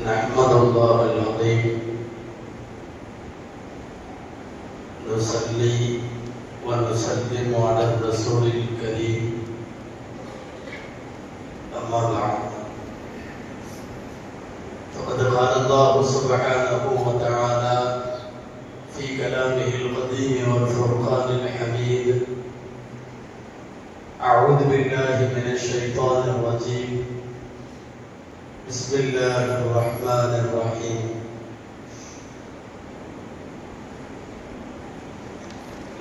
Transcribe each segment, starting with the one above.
نحمد الله العظيم نصلي ونسلم على الرسول الكريم أما بعد فقد قال الله سبحانه وتعالى في كلامه القديم والفرقان الحميد أعوذ بالله من الشيطان الرجيم بسم الله الرحمن الرحيم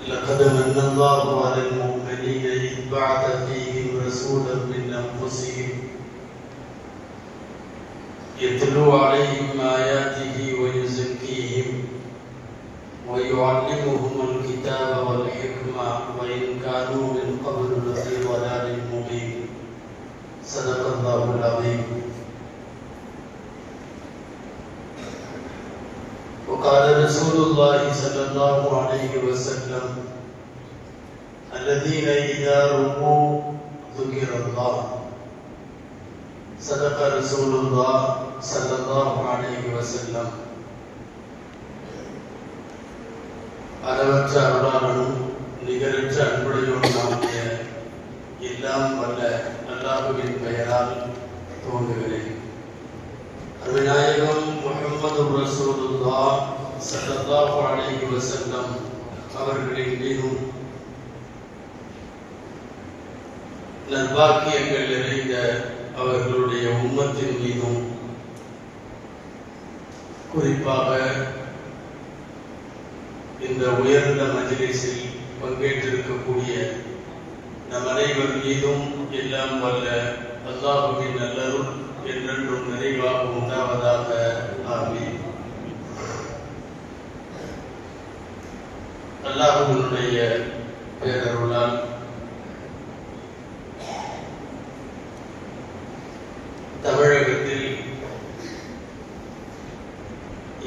لقد من الله على المؤمنين إذ بعث فيهم رسولا من أنفسهم يتلو عليهم آياته ويزكيهم ويعلمهم الكتاب والحكمة وإن كانوا من قبل لفي ضلال مبين صدق الله العظيم. وقال رسول الله صلى الله عليه وسلم الذين إذا رؤوا ذكر الله صدق رسول الله صلى الله عليه وسلم. அளவற்ற அருளாளனும் நிகரற்ற அன்புடையோனுமாகிய எல்லாம் வல்ல அல்லாஹ்வின் பெயரால் துவங்குகிறேன். அருமைநாயகம் முஹம்மது ரசூலுல்லாஹ் ஸல்லல்லாஹு அலைஹி வஸல்லம் அவர்களின் மீதும் நற்பாக்கியங்கள் நிறைந்த அவர்களுடைய உம்மத்தின் மீதும் குறிப்பாக இந்த உயர்ந்த மஜ்லிஸில் பங்கேற்றிருக்கக்கூடிய நம் அனைவர் மீதும் எல்லாம் வல்ல அல்லாஹ்வின் நல்லருள் என்றென்றும் நிறைவாக உண்டாவதாக. ஆமீன். அல்லாஹ்வினுடைய பேரருளால் தமிழகத்தில்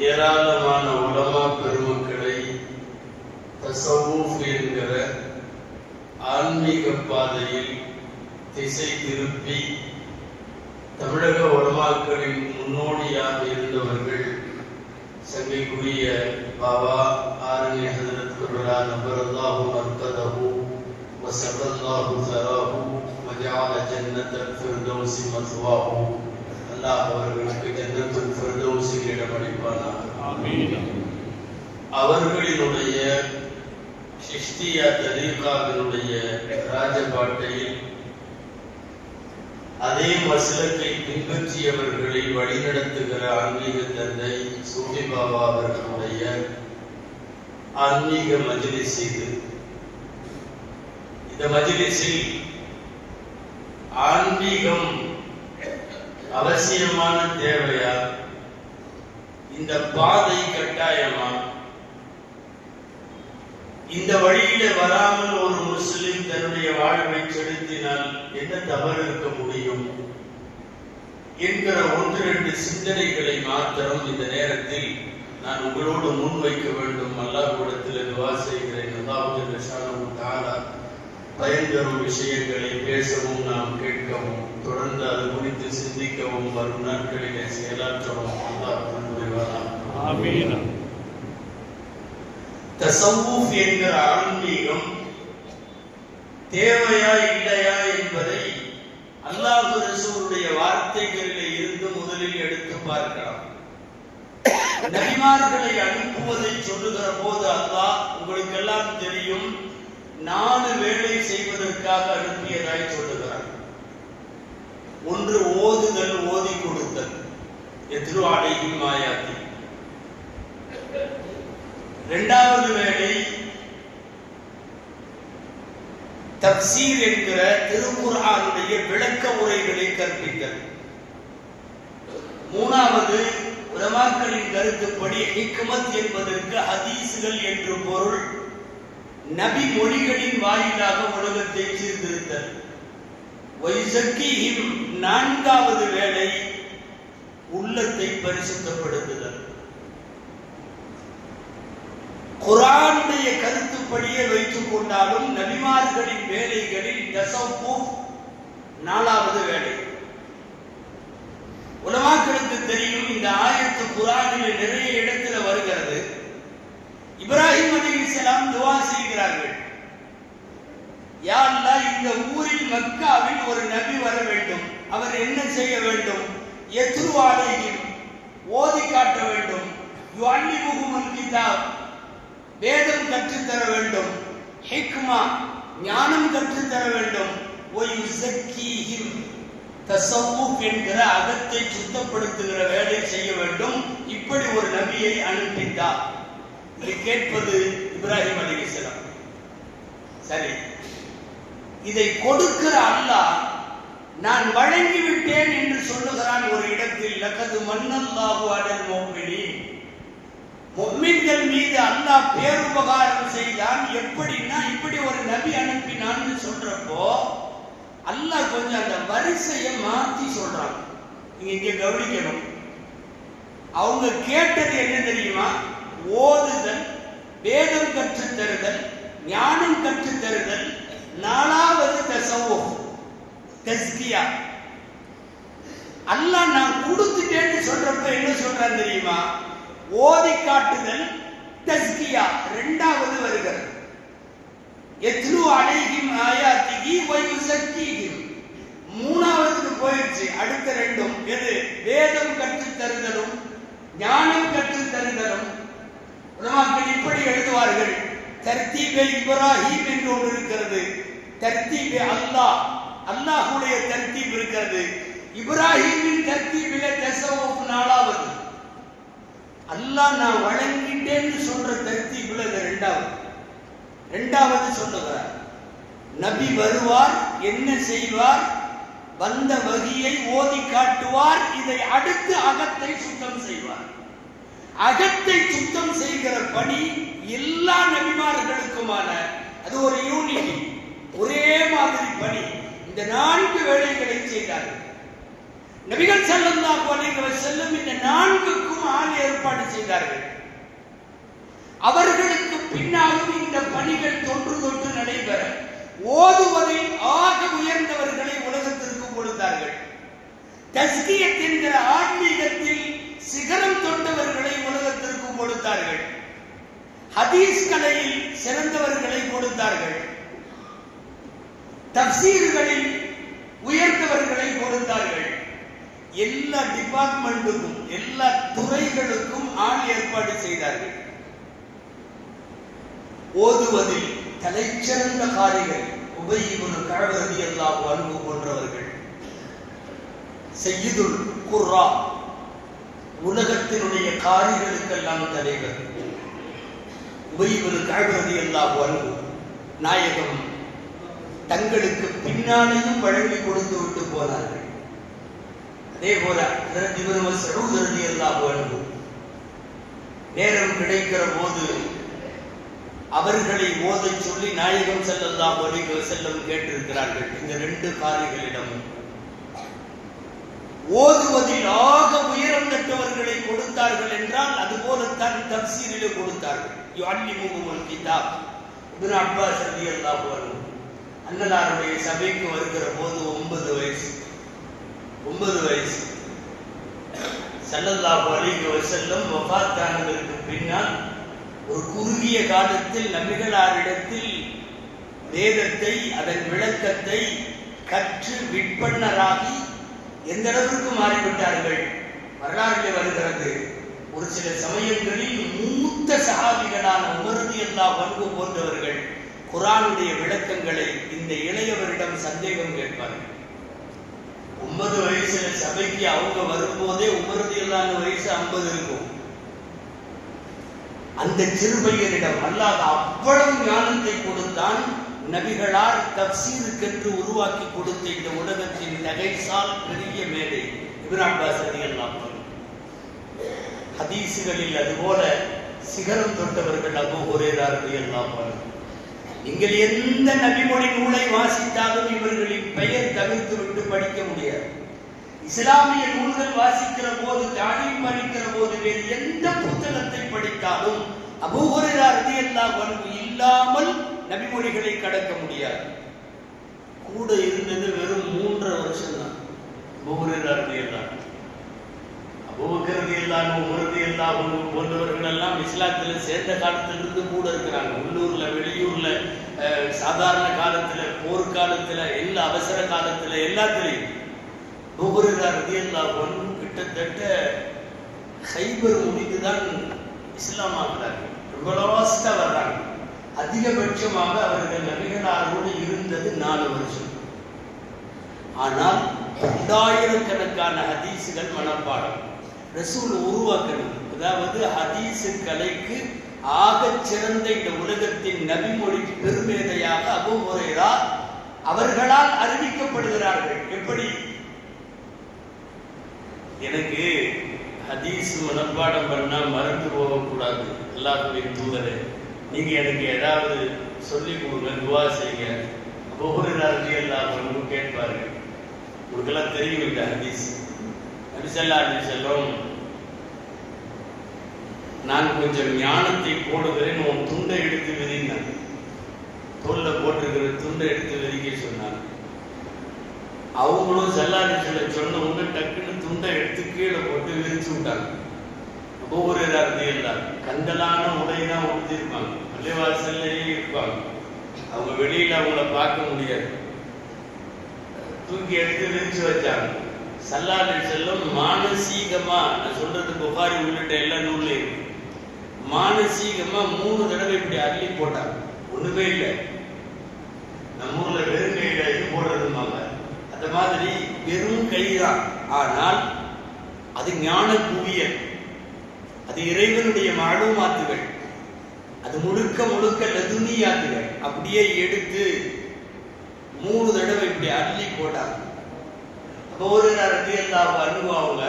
ஏராளமான உலமா பெருமக்களை தஸவ்வூஃப் என்கிற ஆன்மீக பாதையில் திசை திருப்பி தமிழக உலமாக்களின் முன்னோடியாக இருந்தவர்கள் சங்கைக்குரிய பாபா ஆரணி ஹஜ்ரத் குர்ரா நபரல்லாஹு மர்கதஹு வஸல்லல்லாஹு ஸராஹு வஜஅல ஜன்னத்தல் ஃபிர்தௌஸி மஸ்வாஹு. அல்லாஹ் அவர்களுக்கு ஜன்னத்துல் ஃபிர்தௌஸில் இடமளிப்பானாக. ஆமீன். அவர்களினுடைய சிஷ்தியா தரீகாவினுடைய ராஜபாட்டையில் அதே மஸ்லக்கை பின்பற்றியவர்களை வழிநடத்துகிற ஆன்மீக தந்தை சூஃபி பாபா அவர்களுடைய ஆன்மீக மஜ்லிஸ் இது. இந்த மஜ்லிஸில் ஆன்மீகம் அவசியமான தேவையா, இந்த பாதை கட்டாயமா, இந்த வழியில வராமல் ஒரு முஸ்லிம் தன்னுடைய வாழ்வை செலுத்தினால் என்ன தவறு இருக்க முடியும் என்கிற ஒன்று இரண்டு சிந்தனைகளை மாத்திரம் இந்த நேரத்தில் நான் உங்களோடு முன்வைக்க வேண்டும். அல்லாஹ்விடத்தில் துஆ செய்கிறேன். அல்லாஹ் ஜல்ல ஷானஹு தஆலா பயன்தரும் விஷயங்களை பேசவும் நாம் கேட்கவும் தொடர்ந்து அது குறித்து சிந்திக்கவும் வரும் நாட்களிலே செயலாற்றவும் அல்லாஹ் புரிவானாக. ஆமீன். தஸவ்வூஃப் என்கிற ஆன்மீகம் தேவையா இல்லையா என்பதை அல்லாஹ் ரசூலுடைய வார்த்தைகளிலே இருந்து முதலில் எடுத்து பார்க்கலாம். நபிமார்களை அனுப்புவதை சொல்லுகிற போது அல்லாஹ் உங்களுக்கு எல்லாம் தெரியும் 4 வேளை செய்வதற்காக அனுப்பியதாய் சொல்லுகிறார். ஒன்று ஓதுதல், ஓதி கொடுத்தல், யத்லு அலைஹிம் ஆயாத்தி. இரண்டாவது வேளை தப்சீர் என்கிற திருக்குர்ஆனுடைய விளக்க உரைகளை கற்பித்தல். மூணாவது உலமாக்களின் கருத்துப்படி ஹிக்மத் என்பதற்கு ஹதீஸ்கள் என்று பொருள், நபி மொழிகளின் வாயிலாக உலகத்தை சீர்திருத்தல். வயுஸக்கீஹிம் நான்காவது வேளை உள்ளத்தை பரிசுத்தப்படுத்துதல். குர்ஆனுடைய கருத்துப்படியே வைத்துக் கொண்டாலும் நபிமார்களின் வேலைகளில் தஸவ்வூஃப் 4வது வேலை. உலமாக்களுக்கு தெரியும், இந்த ஆயத்து குர்ஆனில் நிறைய இடத்துல வருகிறது. இப்ராஹிம் அலைஹிஸ்ஸலாம் துஆ செய்கிறார்கள், யா அல்லாஹ், இந்த ஊரில் மக்காவில் ஒரு நபி வர வேண்டும். அவர் என்ன செய்ய வேண்டும்? யத்ரு அலைஹிம், ஓதி காட்ட வேண்டும். யுஅல்லிமுஹுல் கிதாப், வேதம் கற்றுத்தர வேண்டும். ஹிக்மா, ஞானம் கற்றுத்தர வேண்டும். வயுஸக்கீஹிம், தஸவ்வுஃப் என்கிற அகத்தை சுத்தப்படுத்துகிற வேலை செய்ய வேண்டும். இப்படி ஒரு நபியை அனுப்பித்தார். இதை கேட்பது இப்ராஹிம் அலைஹிஸ்ஸலாம். சரி, இதை கொடுக்கிற அல்லாஹ் நான் வழங்கிவிட்டேன் என்று சொல்லுகிறான் ஒரு இடத்தில். லகது மன்னல்லாஹு அலல் முஃமினீன், முஃமின்கள் மீது அல்லாஹ் பேருபகாரம் செய்தான். எப்படின்னா, இப்படி ஒரு நபி அனுப்பினான்னு சொல்றப்போ அல்லாஹ் கொஞ்சம் அந்த வரிசையை மாத்தி சொல்றாங்க. நீங்க இங்க கவனிக்கணும். அவங்க கேட்டது என்ன தெரியுமா? ஓதுதல், வேதம் கற்றுத் தருதல், ஞானம் கற்றுத் தருதல், நாலாவது தஸவ்வுஃப், தஸ்கியா. அல்லாஹ் நான் கொடுத்துட்டேன்னு சொல்றப்ப என்ன சொல்றான் தெரியுமா? ஓதி காட்டுதல், தஸ்கியா இரண்டாவது வருகிறது. யத்லு அலைஹிம் ஆயாத்திஹி வ யுஸக்கீஹிம் மூணாவதுக்கு போயிடுச்சு. அடுத்த ரெண்டும் எது? வேதம் கற்றுத் தருதலும் ஞானம் கற்றுத் தருதலும். உலமாக்கள் இப்படி எழுதுவார்கள், தர்தீபே இப்ராஹிம் என்று ஒன்று இருக்கிறது, தர்தீபே அல்லாஹ், அல்லாஹ்வுடைய தர்தீப் இருக்கிறது. இப்ராஹிமின் தர்தீபிலே தஸவ்வுஃப் நாலாவது. அல்லாஹ் நான் வழங்கிட்டேன்னு சொல்ற தர்தீபில் அது இரண்டாவது சொல்லுகிறார். நபி வருவார், என்ன செய்வார்? வந்த வகியை ஓதி காட்டுவார். இதை அடுத்து அகத்தை சுத்தம் செய்வார். அகத்தை சுத்தம் செய்கிற பணி எல்லா நபிமார்களுக்குமான, அது ஒரு யூனிட்டி, ஒரே மாதிரி பணி. இந்த 4 வேலைகளை செய்தார்கள் நபிகள் ஸல்லல்லாஹு அலைஹி வஸல்லம். இந்த 4க்கும் ஆள் ஏற்பாடு செய்தார்கள். அவர்களுக்கு பின்னாலும் இந்த பணிகள் தொன்று தொட்டு நடைபெற ஓதுவதில் ஆக உயர்ந்தவர்களை உலகத்திற்கு கொடுத்தார்கள். தஸ்கியத் என்கிற ஆன்மீகத்தில் சிகரம் தொட்டவர்களை உலகத்திற்கு கொடுத்தார்கள். ஹதீஸ் கலையில் சிறந்தவர்களை கொடுத்தார்கள். தஃசீர்களில் உயர்ந்தவர்களை கொடுத்தார்கள். எல்லா டிபார்ட்மெண்ட்டுக்கும், எல்லா துறைகளுக்கும் ஆள் ஏற்பாடு செய்தார்கள். ஓதுவதில் தலைச்சிறந்த காரிகள் உபய் இப்னு கஅப் ரலியல்லாஹு அன்ஹு போன்றவர்கள், சய்யிதுல் குர்ரா, உலகத்தினுடைய காரிகளுக்கெல்லாம் தலைவர் உபய் இப்னு கஅப் ரலியல்லாஹு அன்ஹு நாயகம் தங்களுக்கு பின்னாலேயும் வழங்கி கொடுத்து விட்டு போனார்கள். அதே போல ஹஜ்ரத் இப்னு மஸ்ஊத் ரலியல்லாஹு அன்ஹு நேரம் கிடைக்கிற போது அவர்களை ஓதச் சொல்லி நாயகம் ஸல்லல்லாஹு அலைஹி வஸல்லம் கேட்டிருக்கிறார்கள். இந்த 2 காரிகளிடமும் ஓதுவதில் ஆக உயரம் பெற்றவர்களை கொடுத்தார்கள் என்றால் அதுபோலத்தான் தஃசீரிலே கொடுத்தார்கள். யுஅல்லிமுஹுல் கிதாப். இப்னு அப்பாஸ் ரலியல்லாஹு அன்ஹு அன்னலாருடைய சபைக்கு வருகிற போது 9 வயசு. ஸல்லல்லாஹு அலைஹி வஸல்லம் வஃபாத்தானதற்கு பின்னால் ஒரு குறுகிய காலத்தில் நபிகளாரிடத்தில் வேதத்தை, அதன் விளக்கத்தை கற்று விற்பன்னராகி எந்த அளவிற்கு மாறிவிட்டார்கள் வரலாற்றில் வருகிறது. ஒரு சில சமயங்களில் மூத்த சஹாபிகளான உமர் ரலியல்லாஹு அன்ஹு போன்றவர்கள் குர்ஆனுடைய விளக்கங்களை இந்த இளையவரிடம் சந்தேகம் கேட்பார்கள். 9 வயசுல சபைக்கு அவங்க வரும்போதே உமர் ரலியல்லாஹு அன்ஹு வயசு 50 இருக்கும். அந்த சிறுபையனிடம் அல்லாஹ் அவ்வளவு ஞானத்தை கொடுத்தான். நபிகளார் தஃசீருக்கென்று உருவாக்கி கொடுத்த இந்த உலகத்தின் நகைசால் பெரிய மேடை இப்னு அப்பாஸ் ரலியல்லாஹு அன்ஹு. ஹதீசுகளில் அதுபோல சிகரம் தொட்டவர்கள் அபூ ஹுரைரா ரலியல்லாஹு அன்ஹு. நீங்கள் எந்த நபிமொழி நூலை வாசித்தாலும் இவர்களின் பெயர் தவிர்த்து விட்டு படிக்க முடியாது. இஸ்லாமிய நூல்கள் வாசிக்கிற போது, தாலீம் படிக்கிற போது, வேறு எந்த புத்தகத்தை படித்தாலும் அபூ ஹுரைரா ரலியல்லாஹு அன்ஹு இல்லாமல் நபிமொழிகளை கடக்க முடியாது. கூட இருந்தது வெறும் 3.5 வருஷம் தான் அபூ ஹுரைரா ரலியல்லாஹு. அபூபக்கர் ரலியல்லாஹு அன்ஹு, உமர் ரலியல்லாஹு அன்ஹு போன்றவர்கள் எல்லாம் இஸ்லாத்துல சேர்ந்த காலத்திலிருந்து கூட இருக்கிறாங்க. உள்ளூர்ல, வெளியூர்ல, சாதாரண காலத்துல, போர்க்காலத்துல, எல்லா அவசர காலத்துல, எல்லாத்திலையும். அபூபக்கர் ரலியல்லாஹு அன்ஹு கிட்டத்தட்ட கைபர் முடிந்துதான் இஸ்லாம் ஆகிறார்கள். ரொம்ப லாஸ்டா வர்றாங்க. அதிகபட்சமாக அவர்கள் நபிகளாரோடு இருந்தது 4 வருஷம். ஆனால் 2000 கணக்கான ஹதீஸுகள் மனப்பாடம் ரசூல் உருவாக்கணும். அதாவது ஹதீஸு கலைக்கு ஆகச் சிறந்த இந்த உலகத்தின் நபிமொழி பெருமேதையாக அபூ ஹுரைரா அவர்களால் அறிவிக்கப்படுகிறார்கள். எப்படி? எனக்கு ஹதீஸ் மனப்பாடம் பண்ணா மறந்து போகக்கூடாது. அல்லாஹ்வின் தூதரே, நீங்க எனக்கு ஏதாவது சொல்லி கொடுங்க, துவா செய்யுங்க. அபூ ஹுரைரா ரலியல்லாஹு அன்ஹு கேட்பார்கள். உங்களுக்கெல்லாம் தெரியும் இந்த ஹதீஸ். நபி ஸல்லல்லாஹு அலைஹி வஸல்லம், நான் கொஞ்சம் ஞானத்தை போடுகிறேன், உன் துண்டை எடுத்து விரினான். தோல்ல போட்டிருக்கிற துண்டை எடுத்து விரிக்க சொன்னாங்க. அவங்களும் ஸல்லல்லாஹு அலைஹி வஸல்லம் சொன்னவங்க டக்குன்னு துண்டை எடுத்து கீழே போட்டு விரிச்சு விட்டாங்க. அபூ ஹுரைரா ரலியல்லாஹு கந்தலான உடைதான் உடுத்திருப்பாங்க, பள்ளிவாசல்லையே இருப்பாங்க. அவங்க வெளியில அவங்கள பார்க்க முடியாது. தூக்கி எடுத்து விரிச்சு வச்சாங்க. ஸல்லல்லாஹு அலைஹி வஸல்லம் மானசீகமா, நான் சொல்றது புகாரி உள்ளிட்ட எல்லா நூல்லையும் இருக்கு, மானசீகமா 3 தடவை இப்படி அள்ளி போட்டாங்க. ஒண்ணுமே இல்லை. நம்ம ஊர்ல வெறும் கையில இது போடுறதுமாங்க, அந்த மாதிரி வெறும் கைதான். ஆனால் அது ஞான குவியல், அது இறைவனுடைய மாலுமாத்துகள், அது முழுக்க முழுக்க லதுனியாத்துகள். அப்படியே எடுத்து 3 தடவை இப்படி அள்ளி போட்டாங்க. அபூ ஹுரைரா ரலியல்லாஹு அன்ஹு அவங்க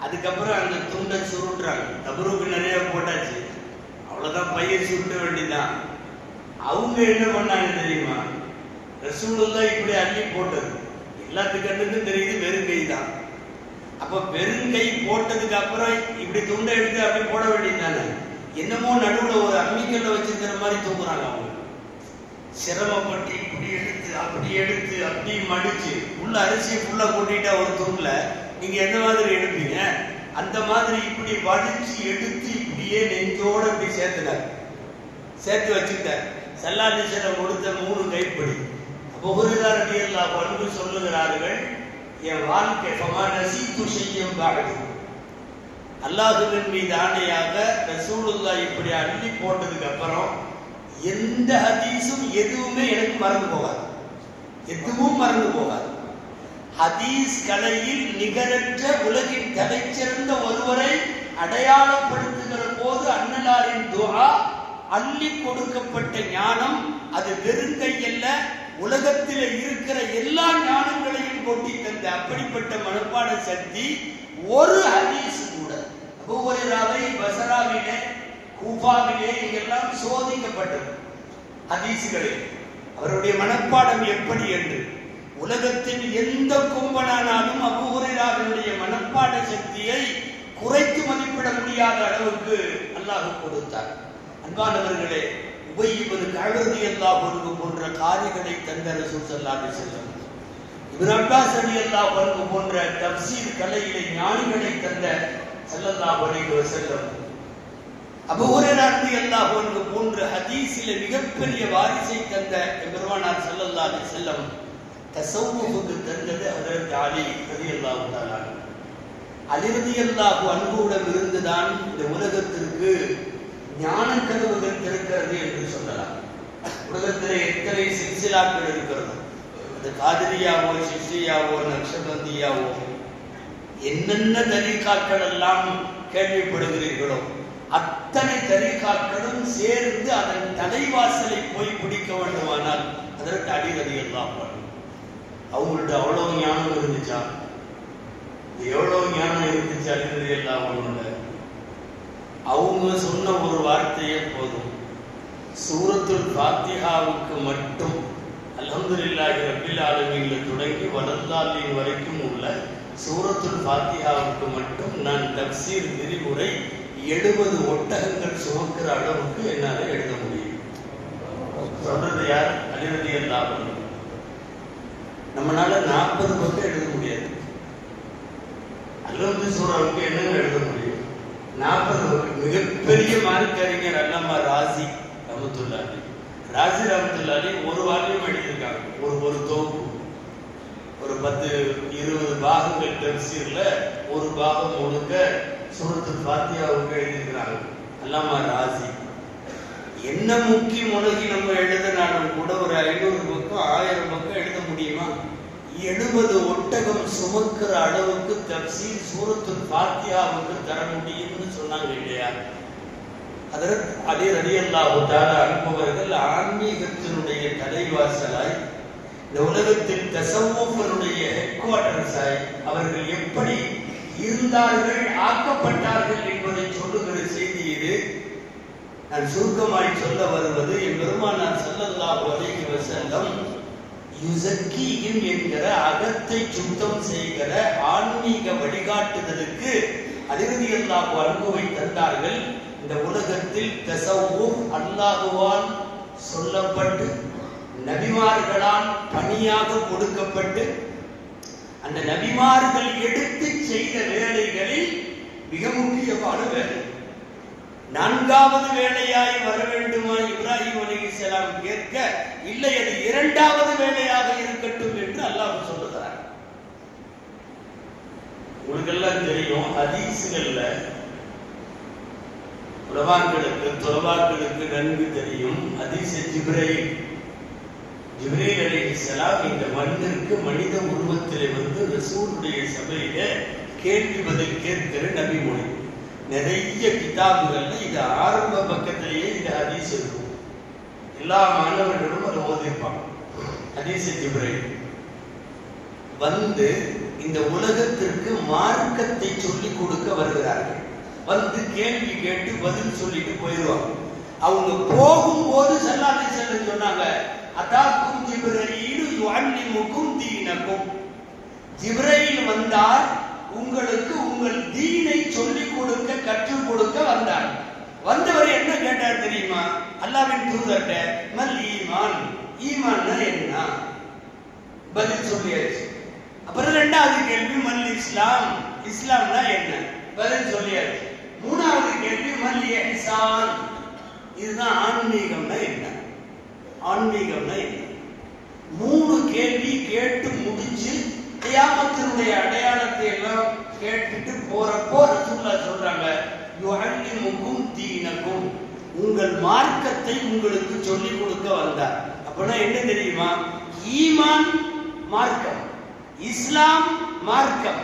அதுக்கப்புறம் அந்த துண்டை சுருட்டுறாங்க. தபருக்கு நிறைய போட்டாச்சு, அவ்வளவுதான், பையை சுருட்ட வேண்டியதான். அவங்க என்ன பண்ணாங்க தெரியுமா? ரசூலுல்லாஹ் இப்படி அள்ளி போட்டது எல்லாத்துக்கும் தெரியுது, வெறும் கை தான். அப்ப வெறும் கை போட்டதுக்கு அப்புறம் இப்படி துண்டை எடுத்து அப்படி போட வேண்டியதானே. என்னமோ நடுவுல ஒரு அம்மிக்கல்ல வச்சிருக்கிற மாதிரி தூக்குறாங்க. அவங்க சிரமப்பட்டு இப்படி எடுத்து அப்படி மடிச்சு உள்ள அரிசியை ஃபுல்லா கொட்டிட்டா ஒரு துண்டுல நீங்க எந்த மாதிரி எடுப்பீங்க? அந்த மாதிரி இப்படி வடிச்சு எடுத்து இப்படியே நெஞ்சோட இப்படி சேர்த்து வச்சுட்டார். ஸல்லல்லாஹு அலைஹி வஸல்லம் கொடுத்த 3 கைப்படி. அபூ ஹுரைரா ரலியல்லாஹு அன்ஹு சொல்லுகிறார்கள், என் வாழ்க்கை ஃபமா நஸீது ஷையன் பஅது, அல்லாஹ்வின் மீது ஆணையாக ரசூலுல்லாஹ் இப்படி அள்ளி போட்டதுக்கு அப்புறம் எந்த ஹதீஸும் எதுவுமே எனக்கு மறந்து போகாது, எதுவும் மறந்து போகாது. ஹதீஸ் கலையில் நிகரற்ற உலகின் தலைச்சிறந்த ஒருவரை அடையாளப்படுத்துகிற போது அன்னலாரின் துஆ, அள்ளி கொடுக்கப்பட்ட ஞானம், அது வெறுங்கையல்ல, உலகத்தில் இருக்கிற எல்லா ஞானங்களையும் கொட்டி தந்த அப்படிப்பட்ட மனப்பாட சக்தி ஒரு ஹதீஸ் கூட. அபூ ஹுரைராவை பஸராவிலே, கூஃபாவிலே இங்கெல்லாம் சோதிக்கப்பட்டது ஹதீஸ்களில். அவருடைய மனப்பாடம் எப்படி என்று உலகத்தின் எந்த கும்பனானாலும் அபூ ஹுரைராவினுடைய மனப்பாட சக்தியை குறைத்து மதிப்பிட முடியாத அளவுக்கு அல்லாஹ் கொடுத்தார். அன்பானவர்களே, உபய் இப்னு கஅப் ரலியல்லாஹு அன்ஹு போன்ற காரிகளை தந்த ரசூல் ஸல்லல்லாஹு அலைஹி வஸல்லம், இப்னு அப்பாஸ் ரலியல்லாஹு அன்ஹு போன்ற தஃப்சீர் கலையிலே ஞானிகளை தந்த ஸல்லல்லாஹு அலைஹி வஸல்லம், அபூ ஹுரைரா ரலியல்லாஹு அன்ஹு போன்ற ஹதீஸிலே மிகப்பெரிய வாரிசை தந்த பெருமானார் ஸல்லல்லாஹு அலைஹி வஸல்லம் தஸவ்வுஃபுக்கு தந்தது ஹஜ்ரத் அலி ரலியல்லாஹு தஆலா. அலி ரலியல்லாஹு அன்ஹுவிடம் இருந்துதான் இந்த உலகத்திற்கு ஞான கதவுகள் திறக்கிறது என்று சொல்லலாம். உலகத்தில் எத்தனை சில்சிலாக்கள் இருக்கிறது, அது காதிரியாவோ, சிஷ்டியாவோ, நக்ஷபந்தியாவோ, என்னென்ன தரீகாக்கள் எல்லாம் கேள்விப்படுகிறீர்களோ அத்தனை தரீகாக்களும் சேர்ந்து அதன் தலைவாசலை போய் பிடிக்க வேண்டுமானால் அதற்கு அலி ரலியல்லாஹு அன்ஹு. அவங்கள்ட்ட அவ்வளவு ஞானம் இருந்துச்சா? எவ்வளவு ஞானம் இருந்துச்சு அலி ரலியல்லாஹு அன்ஹு? அவங்க சொன்ன ஒரு வார்த்தையே போதும். சூரத்துல் ஃபாத்திஹாவுக்கு மட்டும் அல்ஹம்துலில்லாஹி ரப்பில் ஆலமீன்ல தொடங்கி வலல்லாலின் வரைக்கும் உள்ள சூரத்துல் ஃபாத்திஹாவுக்கு மட்டும் நான் தஃப்சீர் விரிவுரை 70 ஒட்டகங்கள் சுமக்கிற அளவுக்கு என்னால எழுத முடியும். சொல்றது யார்? அலி ரலியல்லாஹு அன்ஹு. நம்மளால 40 பக்கம் எழுத முடியாது. 70 சூறாவுக்கு என்ன எழுத முடியும்? 40 மிகப்பெரிய மார்க் அறிஞர் அல்லாமா ராசி ரஹ்மத்துல்லாஹி ஒரு வால்யூம் எழுதியிருக்காங்க. ஒரு தொகுப்பு, ஒரு 10-20 பாகங்கள் தஃசீர்ல ஒரு பாகம் முழுக்க சூரத்துல் ஃபாத்திஹாவுக்கு எழுதியிருக்கிறாங்க அல்லாமா ராசி. என்ன முக்கிய முனகி நம்ம எழுதினாலும் கூட ஒரு 500 பக்கம் 1000 பக்கம் எழுத முடியுமா? 70 ஒட்டகம் சுமக்கிற அளவுக்கு தஃசீர் சூரத்துல் ஃபாத்திஹாவுக்கு தர முடியும்னு சொன்னாங்க இல்லையா? ஹஜ்ரத் அலி ரலியல்லாஹு தஆலா அன்ஹு ஆன்மீகத்தினுடைய தலைவாசலாய், இந்த உலகத்தில் தஸவ்வூஃபினுடைய ஹெட்குவார்ட்டர்ஸாய் அவர்கள் எப்படி இருந்தார்கள், ஆக்கப்பட்டார்கள் என்பதை சொல்லுகிற செய்தி இது. நான் சுருக்கமாய் சொல்ல வருவது, என் பெருமானார் ஸல்லல்லாஹு அலைஹி வஸல்லம் யுஸக்கீஹிம் என்கிற அகத்தை சுத்தம் செய்கிற ஆன்மீக வழிகாட்டுதலுக்கு அலி ரலியல்லாஹு அன்ஹுவை தந்தார்கள். இந்த உலகத்தில் தஸவ்வூஃப் அல்லாஹ்வால் சொல்லப்பட்டு நபிமார்களால் பணியாக கொடுக்கப்பட்டு அந்த நபிமார்கள் எடுத்து செய்த வேலைகளில் மிக முக்கியமான வேலை. 4வது வேலையாய் வர வேண்டுமா இப்ராஹிம் அலைஹிஸ்ஸலாம் கேட்க, இல்லை அது 2வது வேலையாக இருக்கட்டும் என்று அல்லாஹ் சொல்லுகிறார். உங்களுக்கு எல்லாம் தெரியும், ஹதீஸ்கள்ல துலபாக்களுக்கு நன்கு தெரியும். ஹதீஸ் ஜிப்ரீல் அலைஹிஸ்ஸலாம் இந்த மண்ணிற்கு மனித உருவத்திலே வந்து ரசூலுடைய சபையில கேள்வி பதில் கேட்கிற நபிமொழி. நிறைய கிதாபுகள்ல இது ஆரம்ப பக்கத்திலேயே இந்த ஹதீஸ் இருக்கும். எல்லா மாணவர்களும் அதை ஓதிருப்பாங்க. ஹதீஸ் ஜிப்ரீல் வந்து இந்த உலகத்திற்கு மார்க்கத்தை சொல்லிக் கொடுக்க வருகிறார்கள். வந்து கேள்வி கேட்டு பதில் சொல்லிட்டு போயிடுவாங்க. அவங்க போகும்போது ஸல்லல்லாஹு அலைஹி வஸல்லம் சொன்னாங்க, அதாக்கும் ஜிப்ரீல் யுஅல்லிமுக்கும் தீனக்கும். ஜிப்ரீல் வந்தார், உங்களுக்கு உங்கள் தீனை சொல்லிக் கொடுக்க கற்றுக் கொடுக்க வந்தார். வந்தவர் என்ன கேட்டார் தெரியுமா? அல்லாஹ்வின் தூதர்ட்ட, மல் ஈமான், ஈமான்னா என்ன? பதில் சொல்லியாச்சு. அப்புறம் 2வது கேள்வி மல் இஸ்லாம், இஸ்லாம்னா என்ன? பதில் சொல்லியாச்சு. 3வது கேள்வி மல் இஹ்சான், இதுதான் ஆன்மீகம்னா என்ன? ஆன்மீகம்னா என்ன? 3 கேள்வி கேட்டு முடிச்சு கியாமத்தினுடைய அடையாளத்தை எல்லாம் கேட்டுட்டு போறப்போ ரசூலுல்லாஹ் சொல்றாங்க, யுஅல்லிமுக்கும் தீனக்கும், உங்கள் மார்க்கத்தை உங்களுக்கு சொல்லிக் கொடுக்க வந்தார். அப்படின்னா என்ன தெரியுமா? ஈமான் மார்க்கம், இஸ்லாம் மார்க்கம்,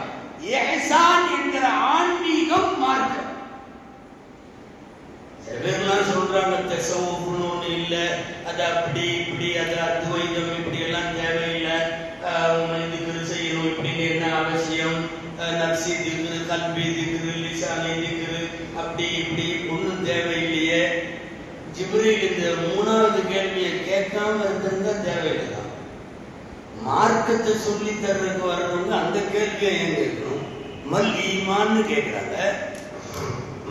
இஹ்சான் என்கிற ஆன்மீகம் மார்க்கம். சில பேர்லாம் சொல்றாங்க தஸவ்வூஃப்னு ஒண்ணு இல்ல, அது அப்படி இப்படி, அது அத்வைதம் இப்படி எல்லாம் தேவையில்லை, இதுக்கு செய்யணும் இப்படின்னு என்ன அவசியம், நப்சி திக்ரு, கல்வி திக்ரு, லிசானி திக்ரு, அப்படி இப்படி ஒன்றும் தேவையில்லையே. ஜிப்ரீல் இந்த 3வது கேள்வியை கேட்காம இருந்திருந்தா தேவையில்லைதான். மார்க்கத்தை சொல்லி தர்றதுக்கு வர்றவங்க அந்த கேள்வியை ஏன் கேட்கணும்? மல் ஈமான்னு கேட்கிறாங்க.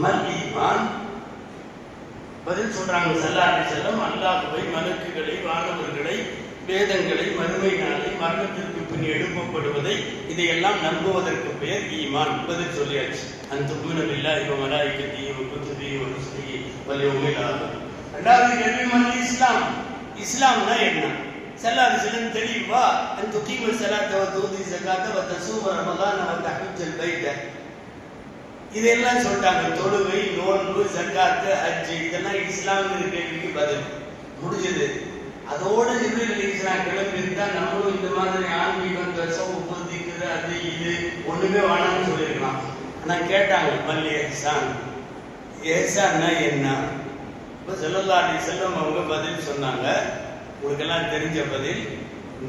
மல் ஈமான் பதில் சொல்றாங்க ஸல்லல்லாஹு அலைஹி வஸல்லம், அல்லாஹ்வை, மலக்குகளை, வானவர்களை, வேதங்களை, மறுமை நாளை, மரணத்திற்கு பின் எழுப்பப்படுவதை இதையெல்லாம் நம்புவதற்கு பெயர் ஈமான். பதில் சொல்லியாச்சு. அன்துமின பில்லாஹி வ மலாயிகத்திஹி வ குதுபிஹி வ ருசுலிஹி வல் யௌமில் ஆகிர். 2வது கேள்வி மல் இஸ்லாம், இஸ்லாம்னா என்ன? ஸல்லல்லாஹு அலைஹி வஸல்லம் தெளிவா, அன் துகீம ஸலாத்த வ துதி ஸகாத்த வ தஸூம ரமலான வ தஹஜ்ஜல் பைத, இதெல்லாம் சொல்லிட்டாங்க. தொழுகை, நோன்பு, ஜகாத், ஹஜ், இதெல்லாம் இஸ்லாம்ங்கிற கேள்விக்கு பதில் முடிஞ்சது. அதோட ஜிப்ரீல் அலைஹிஸ்ஸலாம் கிளம்பி இருந்தா நம்மளும் இந்த மாதிரி ஆன்மீகம், தஸவ்வூஃப், திக்ர், அது இது ஒண்ணுமே வேணாம்னு சொல்லியிருக்கலாம். ஆனா கேட்டாங்க மல் இஹ்சான், இஹ்சான்னா என்ன? இப்போ ஸல்லல்லாஹு அலைஹி வஸல்லம் அவங்க பதில் சொன்னாங்க. உங்களுக்கெல்லாம் தெரிஞ்ச பதில்,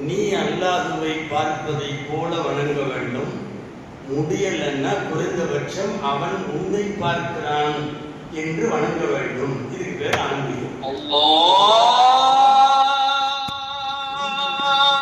நீ அல்லாஹ்வை பார்ப்பதை போல வணங்க வேண்டும், முடியலன்னா குறைந்தபட்சம் அவன் உன்னை பார்க்கிறான் என்று வணங்க வேண்டும்.